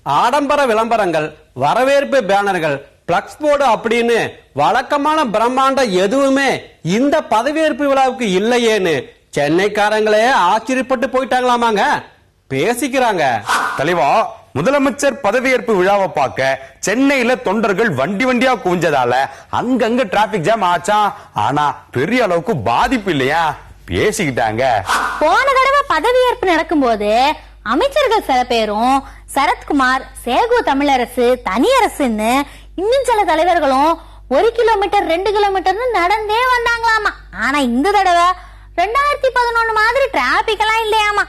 ஆடம்பர விளம்பரங்கள், வரவேற்பு பேனர்கள், பிளக்ஸ் போர்டு அப்படின்னு வழக்கமான பிரம்மாண்டம் எதுவுமே இந்த பதவியேற்பு விழாவுக்கு இல்லையேன்னு சென்னைக்காரங்களே ஆச்சரியப்பட்டு போயிட்டாங்களாமாங்க. பேசிக்கிறாங்க. தலைவா, முதலமைச்சர் பதவியேற்பு விழாவை பார்க்க சென்னையில தொண்டர்கள் வண்டி வண்டியா குவிஞ்சதால அங்கங்க டிராபிக் ஜாம் ஆச்சா. ஆனா பெரிய அளவுக்கு பாதிப்பு இல்லையா? பேசிக்கிட்டாங்க. போன தடவை பதவியேற்பு நடக்கும் போது அமைச்சர்கள் சில பேரும் சரத்குமார், சேகு தமிழரசு, தனியரசுன்னு இன்னும் சில தலைவர்களும் 1 கிலோமீட்டர் 2 கிலோமீட்டர்னு நடந்தே வந்தாங்களாமா. ஆனா இந்த தடவை 2011 மாதிரி டிராபிக் எல்லாம் இல்லையாமா.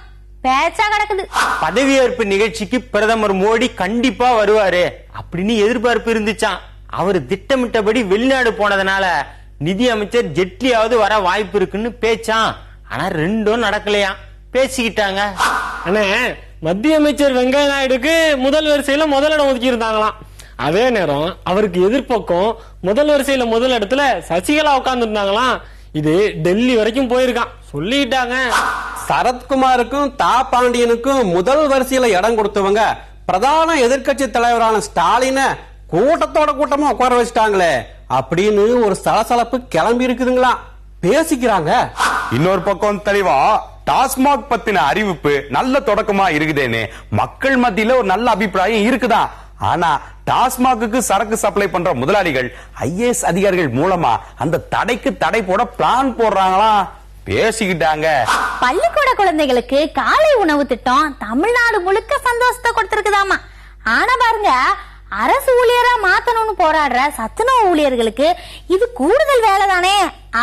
பேச்சா கிடக்குது. பதவியேற்பு நிகழ்ச்சிக்கு பிரதமர் மோடி கண்டிப்பா வருவாரு அப்படின்னு எதிர்பார்ப்பு இருந்துச்சான். அவரு திட்டமிட்டபடி வெளிநாடு போனதுனால நிதி அமைச்சர் ஜெட்லியாவது வர வாய்ப்பு இருக்குன்னு பேச்சான். ஆனா ரெண்டும் நடக்கலையா. பேசிக்கிட்டாங்க. அண்ணே, மத்திய அமைச்சர் வெங்கையா நாயுடுக்கு முதல் வரிசையில முதலிடம் ஒதுக்கி இருந்தாங்களாம். அதே நேரம் அவருக்கு எதிர்ப்பக்கம் முதல் வரிசையில முதல் இடத்துல சசிகலா உட்கார்ந்து இருந்தாங்களாம். இது டெல்லி வரைக்கும் போயிருக்கான் சொல்லிட்டாங்க. சரத்குமாருக்கும் தா பாண்டியனுக்கும் முதல் வரிசையில இடம் கொடுத்தவங்க பிரதான எதிர்கட்சி தலைவரான ஸ்டாலின கூட்டத்தோட கூட்டமா உட்கார வச்சுட்டாங்களே அப்படின்னு ஒரு சலசலப்பு கிளம்பி இருக்குதுங்களா. பேசிக்கிறாங்க. இன்னொரு பக்கம் தலைவா, டாஸ்மாக் பத்தின அறிவிப்பு நல்ல தொடக்கமா இருக்குதேன்னு மக்கள் மத்தியில ஒரு நல்ல அபிப்பிராயம் இருக்குதான். ஆனா டாஸ்மாக்கு சரக்கு சப்ளை பண்ற முதலாளிகள் IAS அதிகாரிகள் மூலமா அந்த தடைக்கு தடை போட பிளான் போடுறாங்களா. பேசிக்கிட்டாங்க. பள்ளிக்கூட குழந்தைகளுக்கு காலை உணவு திட்டம் தமிழ்நாடு முழுக்க சந்தோஷத்தை கொடுத்திருக்குதாமா. ஆனா பாருங்க, அரசு ஊழியரா மாத்தணும்னு போராடுற சத்துணவு ஊழியர்களுக்கு இது கூடுதல் வேலை தானே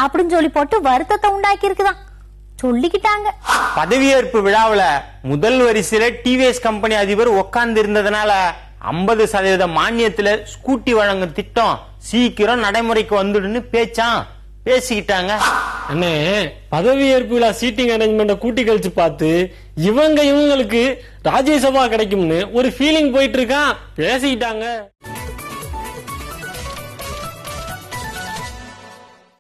அப்படின்னு சொல்லி போட்டு வருத்தத்தை உண்டாக்கி இருக்குதான் சொல்லிக்கிட்டாங்க. பதவியேற்பு விழாவுல முதல் வரிசையில TVS கம்பெனி அதிபர் உட்கார்ந்து இருந்ததுனால 50% மானியத்துல ஸ்கூட்டி வழங்கும் திட்டம் சீக்கிரம் நடைமுறைக்கு வந்துடுன்னு பேசிக்கிட்டாங்க. அண்ணே, பதவியேற்பு விழா சீட்டிங் அரேஞ்ச்மெண்ட கூட்டி கழிச்சு பார்த்து இவங்களுக்கு ராஜ்யசபா கிடைக்கும்னு ஒரு ஃபீலிங் போயிட்டு இருக்கான். பேசிக்கிட்டாங்க.